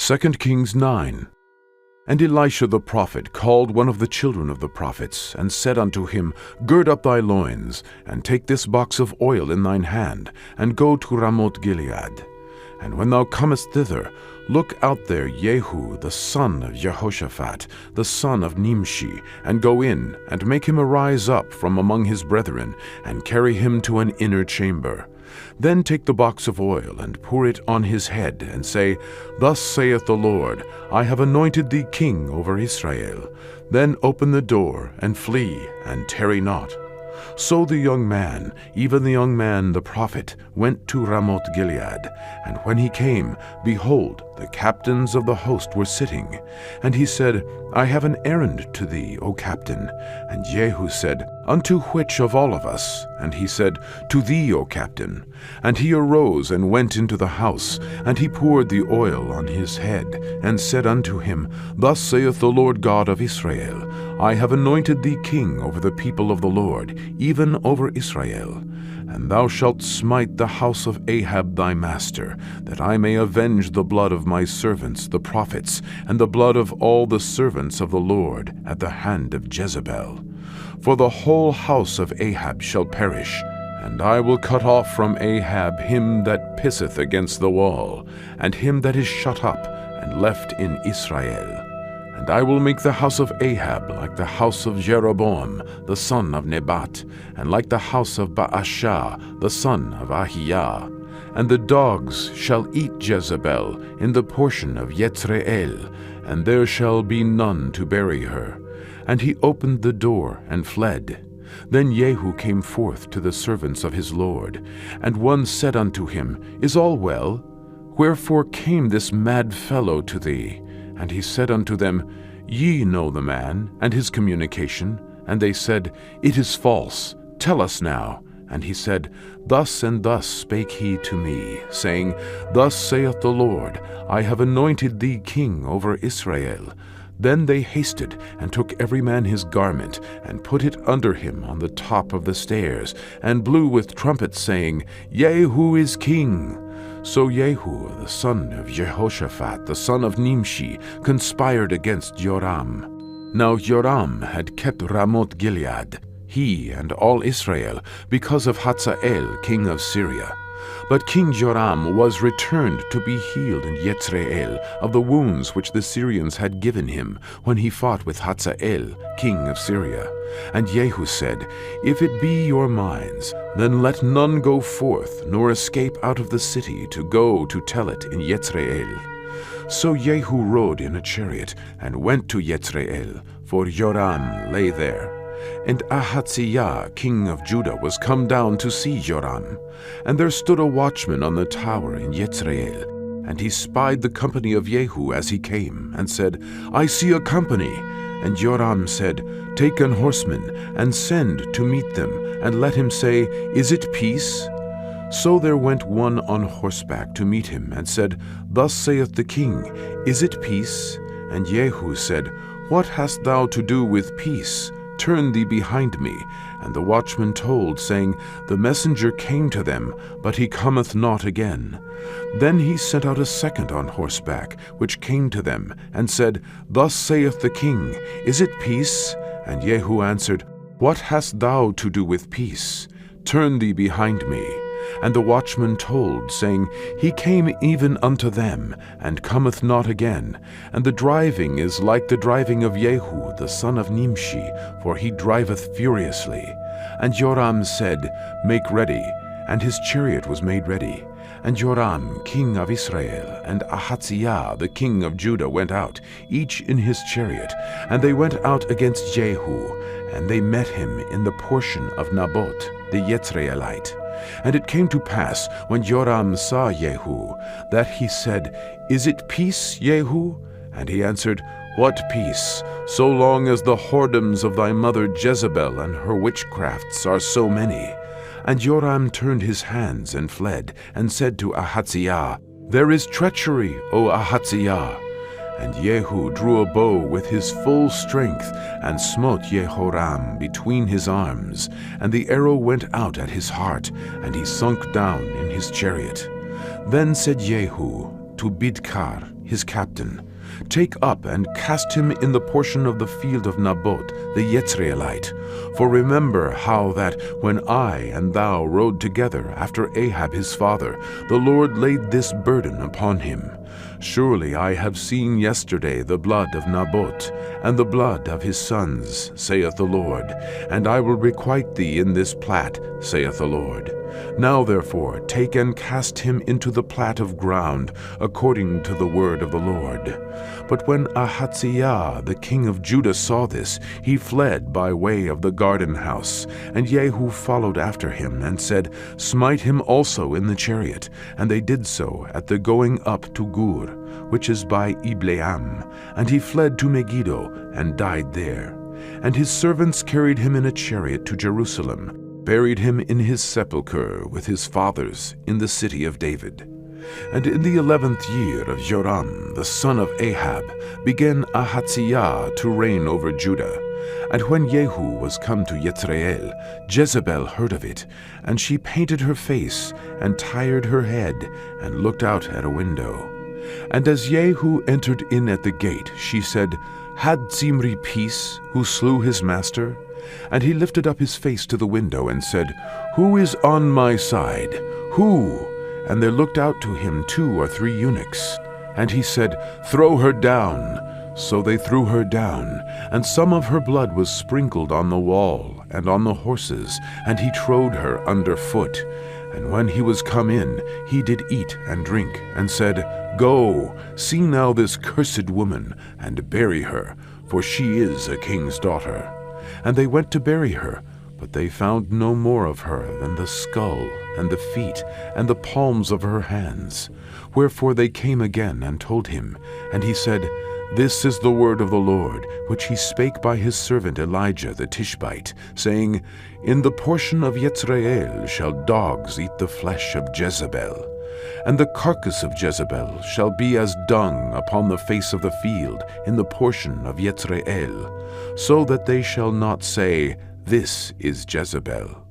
2 Kings 9. And Elisha the prophet called one of the children of the prophets, and said unto him, Gird up thy loins, and take this box of oil in thine hand, and go to Ramoth Gilead. And when thou comest thither, look out there Jehu the son of Jehoshaphat, the son of Nimshi, and go in, and make him arise up from among his brethren, and carry him to an inner chamber. Then take the box of oil, and pour it on his head, and say, Thus saith the Lord, I have anointed thee king over Israel. Then open the door, and flee, and tarry not. So the young man, even the young man the prophet, went to Ramoth Gilead. And when he came, behold, the captains of the host were sitting. And he said, I have an errand to thee, O captain. And Jehu said, Unto which of all of us? And he said, To thee, O captain. And he arose and went into the house, and he poured the oil on his head, and said unto him, Thus saith the Lord God of Israel, I have anointed thee king over the people of the Lord, even over Israel. And thou shalt smite the house of Ahab thy master, that I may avenge the blood of my servants the prophets, and the blood of all the servants of the Lord at the hand of Jezebel. For the whole house of Ahab shall perish, and I will cut off from Ahab him that pisseth against the wall, and him that is shut up and left in Israel. And I will make the house of Ahab like the house of Jeroboam the son of Nebat, and like the house of Baasha the son of Ahiah. And the dogs shall eat Jezebel in the portion of Yezreel, and there shall be none to bury her. And he opened the door and fled. Then Jehu came forth to the servants of his lord, and one said unto him, Is all well? Wherefore came this mad fellow to thee? And he said unto them, Ye know the man, and his communication. And they said, It is false. Tell us now. And he said, Thus and thus spake he to me, saying, Thus saith the Lord, I have anointed thee king over Israel. Then they hasted, and took every man his garment, and put it under him on the top of the stairs, and blew with trumpets, saying, Jehu is king. So Jehu, the son of Jehoshaphat, the son of Nimshi, conspired against Joram. Now Joram had kept Ramoth Gilead, he and all Israel, because of Hazael, king of Syria. But King Joram was returned to be healed in Yezreel of the wounds which the Syrians had given him when he fought with Hazael, king of Syria. And Jehu said, If it be your minds, then let none go forth, nor escape out of the city to go to tell it in Yezreel. So Jehu rode in a chariot, and went to Yezreel, for Joram lay there. And Ahaziah, king of Judah, was come down to see Joram. And there stood a watchman on the tower in Yezreel. And he spied the company of Jehu as he came, and said, I see a company. And Joram said, Take an horseman, and send to meet them, and let him say, Is it peace? So there went one on horseback to meet him, and said, Thus saith the king, Is it peace? And Jehu said, What hast thou to do with peace? Turn thee behind me. And the watchman told, saying, The messenger came to them, but he cometh not again. Then he sent out a second on horseback, which came to them, and said, Thus saith the king, Is it peace? And Jehu answered, What hast thou to do with peace? Turn thee behind me. And the watchman told, saying, He came even unto them, and cometh not again. And the driving is like the driving of Jehu the son of Nimshi, for he driveth furiously. And Joram said, Make ready. And his chariot was made ready. And Joram, king of Israel, and Ahaziah, the king of Judah, went out, each in his chariot. And they went out against Jehu, and they met him in the portion of Naboth the Yezreelite. And it came to pass, when Joram saw Jehu, that he said, Is it peace, Jehu? And he answered, What peace, so long as the whoredoms of thy mother Jezebel and her witchcrafts are so many? And Joram turned his hands and fled, and said to Ahaziah, There is treachery, O Ahaziah. And Jehu drew a bow with his full strength, and smote Jehoram between his arms, and the arrow went out at his heart, and he sunk down in his chariot. Then said Jehu to Bidkar his captain, "Take up and cast him in the portion of the field of Naboth the Jezreelite. For remember how that when I and thou rode together after Ahab his father, the Lord laid this burden upon him. Surely I have seen yesterday the blood of Naboth, and the blood of his sons, saith the Lord, and I will requite thee in this plat, saith the Lord. Now therefore take and cast him into the plat of ground, according to the word of the Lord." But when Ahaziah the king of Judah saw this, he fled by way of the garden house. And Jehu followed after him, and said, "Smite him also in the chariot." And they did so at the going up to Gur, which is by Ibleam. And he fled to Megiddo, and died there. And his servants carried him in a chariot to Jerusalem, buried him in his sepulchre with his fathers in the city of David. And in the 11th year of Joram the son of Ahab began Ahaziah to reign over Judah. And when Jehu was come to Jezreel, Jezebel heard of it, and she painted her face, and tired her head, and looked out at a window. And as Jehu entered in at the gate, she said, "Had Zimri peace, who slew his master?" And he lifted up his face to the window, and said, "Who is on my side? Who?" And there looked out to him 2 or 3 eunuchs. And he said, "Throw her down." So they threw her down, and some of her blood was sprinkled on the wall and on the horses, and he trode her under foot. And when he was come in, he did eat and drink, and said, "Go, see now this cursed woman, and bury her, for she is a king's daughter." And they went to bury her, but they found no more of her than the skull, and the feet, and the palms of her hands. Wherefore they came again and told him. And he said, "This is the word of the Lord, which he spake by his servant Elijah the Tishbite, saying, In the portion of Jezreel shall dogs eat the flesh of Jezebel. And the carcass of Jezebel shall be as dung upon the face of the field in the portion of Jezreel, so that they shall not say, This is Jezebel.